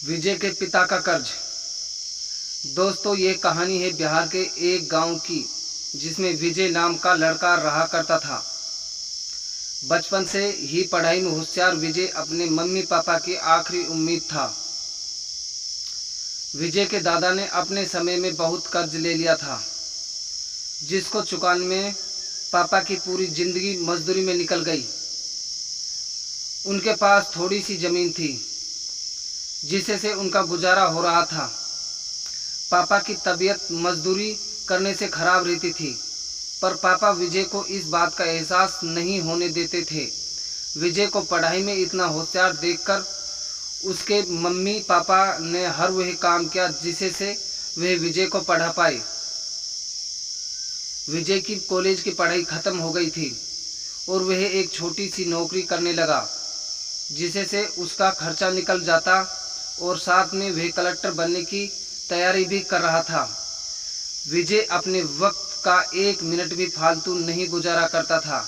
विजय के पिता का कर्ज। दोस्तों, ये कहानी है बिहार के एक गांव की, जिसमें विजय नाम का लड़का रहा करता था। बचपन से ही पढ़ाई में होशियार विजय अपने मम्मी पापा की आखिरी उम्मीद था। विजय के दादा ने अपने समय में बहुत कर्ज ले लिया था, जिसको चुकाने में पापा की पूरी जिंदगी मजदूरी में निकल गई। उनके पास थोड़ी सी जमीन थी, जिससे से उनका गुजारा हो रहा था। पापा की तबीयत मजदूरी करने से खराब रहती थी, पर पापा विजय को इस बात का एहसास नहीं होने देते थे। विजय को पढ़ाई में इतना होशियार देखकर उसके मम्मी पापा ने हर वह काम किया जिससे से वह विजय को पढ़ा पाए। विजय की कॉलेज की पढ़ाई खत्म हो गई थी और वह एक छोटी सी नौकरी करने लगा, जिससे से उसका खर्चा निकल जाता और साथ में वह कलेक्टर बनने की तैयारी भी कर रहा था। विजय अपने वक्त का एक मिनट भी फालतू नहीं गुजारा करता था।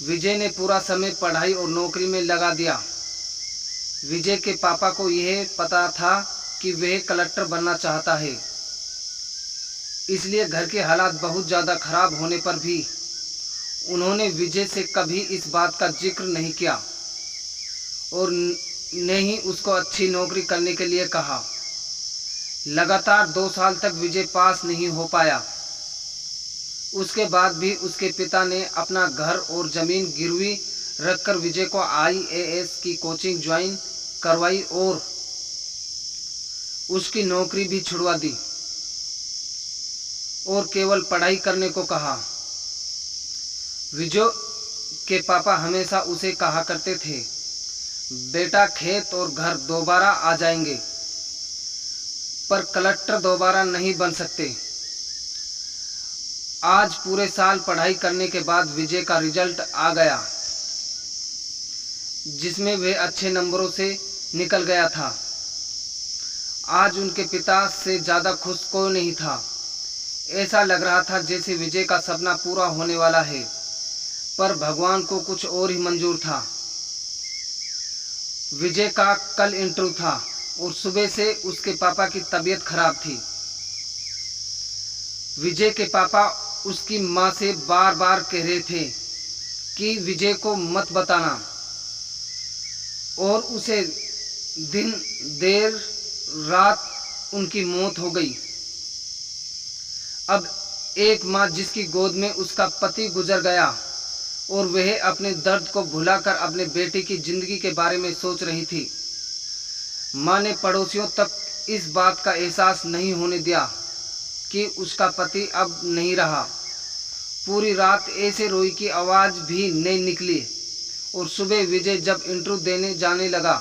विजय ने पूरा समय पढ़ाई और नौकरी में लगा दिया। विजय के पापा को यह पता था कि वह कलेक्टर बनना चाहता है, इसलिए घर के हालात बहुत ज़्यादा खराब होने पर भी उन्होंने विजय से कभी इस बात का जिक्र नहीं किया और न ही उसको अच्छी नौकरी करने के लिए कहा। लगातार 2 साल तक विजय पास नहीं हो पाया। उसके बाद भी उसके पिता ने अपना घर और ज़मीन गिरवी रखकर विजय को IAS की कोचिंग ज्वाइन करवाई और उसकी नौकरी भी छुड़वा दी और केवल पढ़ाई करने को कहा। विजय के पापा हमेशा उसे कहा करते थे, बेटा खेत और घर दोबारा आ जाएंगे, पर कलेक्टर दोबारा नहीं बन सकते। आज पूरे साल पढ़ाई करने के बाद विजय का रिजल्ट आ गया, जिसमें वह अच्छे नंबरों से निकल गया था। आज उनके पिता से ज़्यादा खुश कोई नहीं था। ऐसा लग रहा था जैसे विजय का सपना पूरा होने वाला है, पर भगवान को कुछ और ही मंजूर था। विजय का कल इंटरव्यू था और सुबह से उसके पापा की तबीयत खराब थी। विजय के पापा उसकी माँ से बार बार कह रहे थे कि विजय को मत बताना, और उसे दिन देर रात उनकी मौत हो गई। अब एक माँ जिसकी गोद में उसका पति गुजर गया और वह अपने दर्द को भुलाकर अपने बेटे की जिंदगी के बारे में सोच रही थी। माँ ने पड़ोसियों तक इस बात का एहसास नहीं होने दिया कि उसका पति अब नहीं रहा। पूरी रात ऐसे रोई की आवाज़ भी नहीं निकली और सुबह विजय जब इंटरव्यू देने जाने लगा,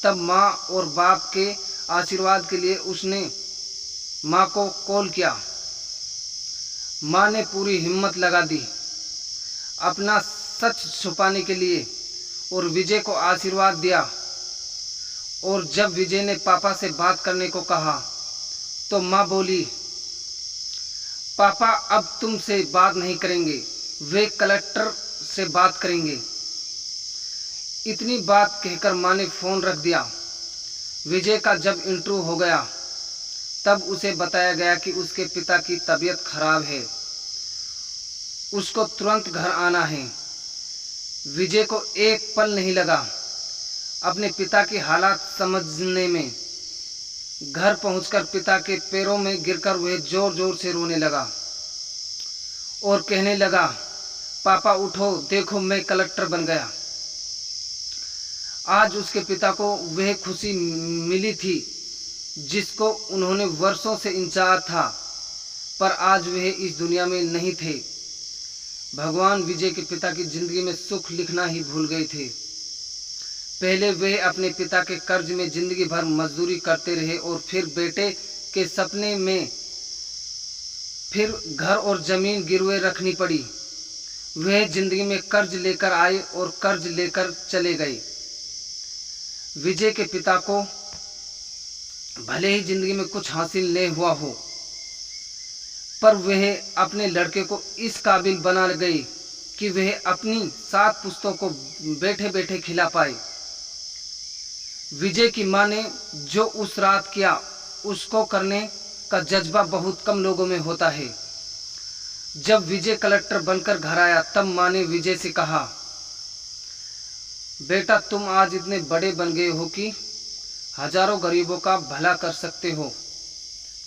तब माँ और बाप के आशीर्वाद के लिए उसने माँ को कॉल किया। माँ ने पूरी हिम्मत लगा दी अपना सच छुपाने के लिए और विजय को आशीर्वाद दिया। और जब विजय ने पापा से बात करने को कहा तो माँ बोली, पापा अब तुमसे बात नहीं करेंगे, वे कलेक्टर से बात करेंगे। इतनी बात कहकर माँ ने फ़ोन रख दिया। विजय का जब इंटरव्यू हो गया, तब उसे बताया गया कि उसके पिता की तबीयत खराब है, उसको तुरंत घर आना है। विजय को एक पल नहीं लगा अपने पिता की हालात समझने में। घर पहुंचकर पिता के पैरों में गिरकर वह जोर जोर से रोने लगा और कहने लगा, पापा उठो, देखो मैं कलेक्टर बन गया। आज उसके पिता को वह खुशी मिली थी जिसको उन्होंने वर्षों से इंतजार था, पर आज वह इस दुनिया में नहीं थे। भगवान विजय के पिता की जिंदगी में सुख लिखना ही भूल गए थे। पहले वे अपने पिता के कर्ज में जिंदगी भर मजदूरी करते रहे और फिर बेटे के सपने में फिर घर और जमीन गिरवे रखनी पड़ी। वह जिंदगी में कर्ज लेकर आए और कर्ज लेकर चले गए। विजय के पिता को भले ही जिंदगी में कुछ हासिल नहीं हुआ हो, पर वह अपने लड़के को इस काबिल बना गए कि वह अपनी 7 पुश्तों को बैठे बैठे खिला पाए। विजय की माँ ने जो उस रात किया उसको करने का जज्बा बहुत कम लोगों में होता है। जब विजय कलेक्टर बनकर घर आया तब माँ ने विजय से कहा, बेटा तुम आज इतने बड़े बन गए हो कि हजारों गरीबों का भला कर सकते हो।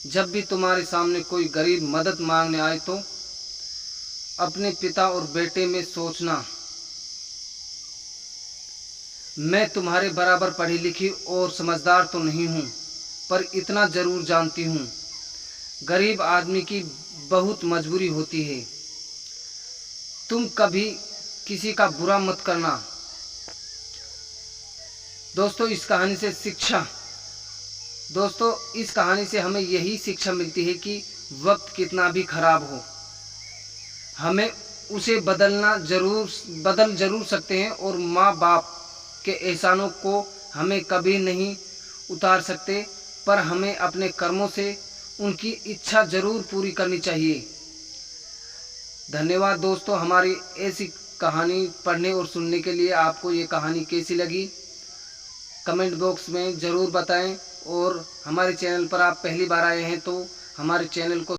जब भी तुम्हारे सामने कोई गरीब मदद मांगने आए तो अपने पिता और बेटे में सोचना। मैं तुम्हारे बराबर पढ़ी लिखी और समझदार तो नहीं हूँ, पर इतना जरूर जानती हूँ, गरीब आदमी की बहुत मजबूरी होती है। तुम कभी किसी का बुरा मत करना। दोस्तों इस कहानी से हमें यही शिक्षा मिलती है कि वक्त कितना भी खराब हो, हमें उसे बदल जरूर सकते हैं, और माँ बाप के एहसानों को हमें कभी नहीं उतार सकते, पर हमें अपने कर्मों से उनकी इच्छा जरूर पूरी करनी चाहिए। धन्यवाद दोस्तों, हमारी ऐसी कहानी पढ़ने और सुनने के लिए। आपको ये कहानी कैसी लगी कमेंट बॉक्स में ज़रूर बताएं, और हमारे चैनल पर आप पहली बार आए हैं तो हमारे चैनल को